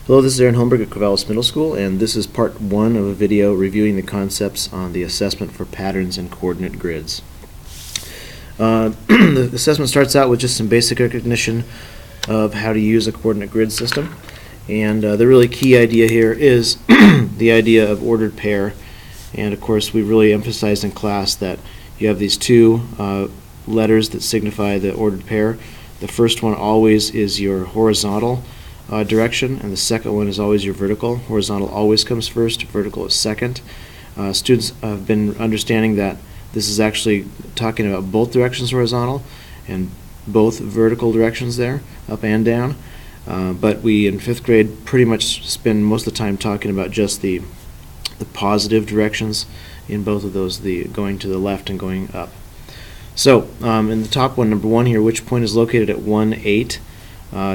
Hello, this is Aaron Holmberg at Corvallis Middle School, and this is part one of a video reviewing the concepts on the assessment for patterns and coordinate grids. The assessment starts out with just some basic recognition of how to use a coordinate grid system, and the really key idea here is the idea of ordered pair. And of course, we really emphasized in class that you have these two letters that signify the ordered pair. The first one always is your horizontal direction, and the second one is always your vertical. Horizontal always comes first, vertical is second. Students have been understanding that this is actually talking about both directions horizontal and both vertical directions there, up and down. But we in 5th grade pretty much spend most of the time talking about just the positive directions in both of those, the going to the left and going up. So in the top one, number 1 here, which point is located at 1, 8?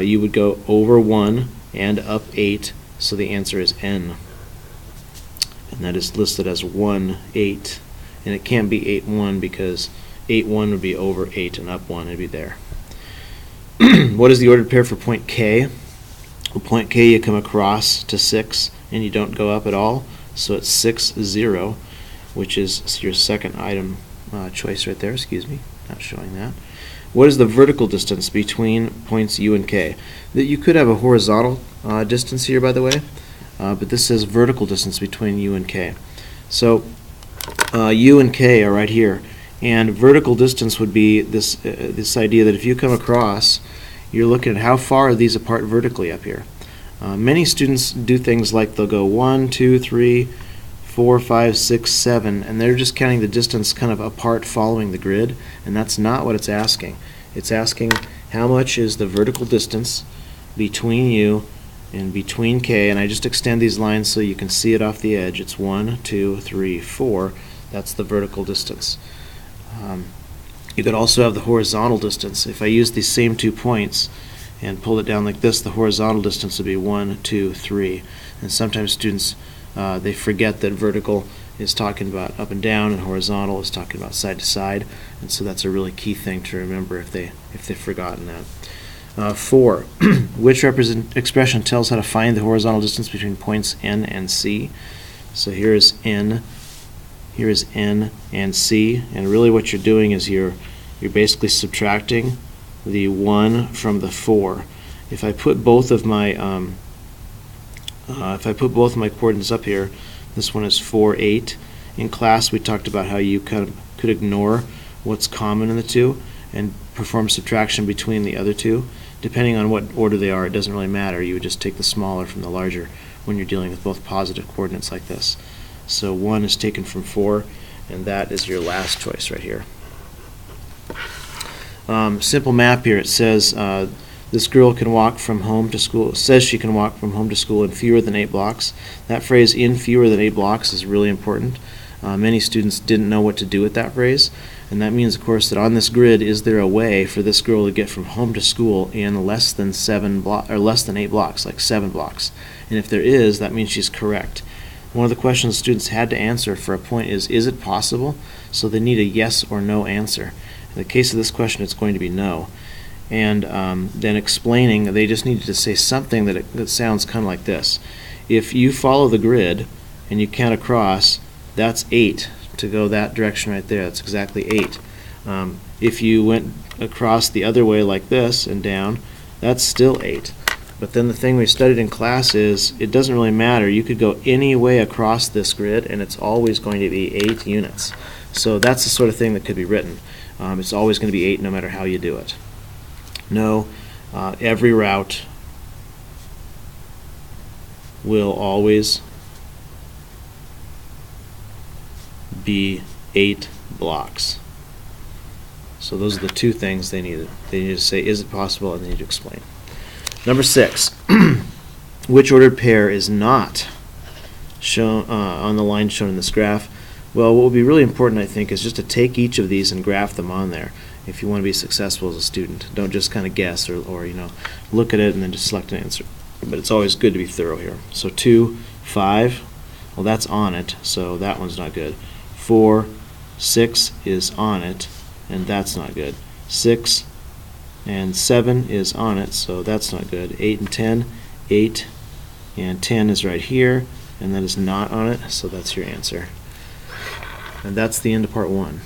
You would go over 1 and up 8, so the answer is N. And that is listed as 1, 8. And it can't be 8, 1 because 8, 1 would be over 8 and up 1 would be there. What is the ordered pair for point K? Well, point K you come across to 6 and you don't go up at all, so it's 6, 0, which is your second item choice right there. Excuse me, not showing that. What is the vertical distance between points U and K? That you could have a horizontal distance here, by the way, but this says vertical distance between U and K. So U and K are right here, and vertical distance would be this idea that if you come across, you're looking at how far are these apart vertically up here. Many students do things like they'll go 1, 2, 3, 4, 5, 6, 7, and they're just counting the distance kind of apart following the grid, and that's not what it's asking. It's asking how much is the vertical distance between U and between K, and I just extend these lines so you can see it off the edge. It's 1, 2, 3, 4. That's the vertical distance. You could also have the horizontal distance. If I use these same 2 points and pull it down like this, the horizontal distance would be 1, 2, 3. And sometimes students they forget that vertical is talking about up and down and horizontal is talking about side to side, and so that's a really key thing to remember if they've forgotten that. 4. Which expression tells how to find the horizontal distance between points N and C? So here is N and C, and really what you're doing is you're basically subtracting the 1 from the 4. If I put both of my coordinates up here, this one is 4, 8. In class we talked about how you kind of could ignore what's common in the two and perform subtraction between the other two. Depending on what order they are, it doesn't really matter. You would just take the smaller from the larger when you're dealing with both positive coordinates like this. So 1 is taken from 4, and that is your last choice right here. Simple map here. It says this girl can walk from home to school. It says she can walk from home to school in fewer than 8 blocks. That phrase, in fewer than 8 blocks, is really important. Many students didn't know what to do with that phrase, and that means, of course, that on this grid, is there a way for this girl to get from home to school in less than 8 blocks, like 7 blocks? And if there is, that means she's correct. One of the questions students had to answer for a point is it possible? So they need a yes or no answer. In the case of this question, it's going to be no. And then explaining, they just needed to say something that sounds kind of like this. If you follow the grid and you count across, that's 8 to go that direction right there. That's exactly 8. If you went across the other way like this and down, that's still 8. But then the thing we studied in class is it doesn't really matter. You could go any way across this grid and it's always going to be 8 units. So that's the sort of thing that could be written. It's always going to be 8 no matter how you do it. No, every route will always be 8 blocks. So those are the 2 things they needed. They need to say, is it possible, and they need to explain. Number 6, which ordered pair is not shown on the line shown in this graph? Well, what would be really important, I think, is just to take each of these and graph them on there if you want to be successful as a student. Don't just kind of guess or look at it and then just select an answer. But it's always good to be thorough here. So 2, 5, well, that's on it, so that one's not good. 4, 6 is on it, and that's not good. 6 and 7 is on it, so that's not good. 8 and 10, 8 and 10 is right here, and that is not on it, so that's your answer. And that's the end of part 1.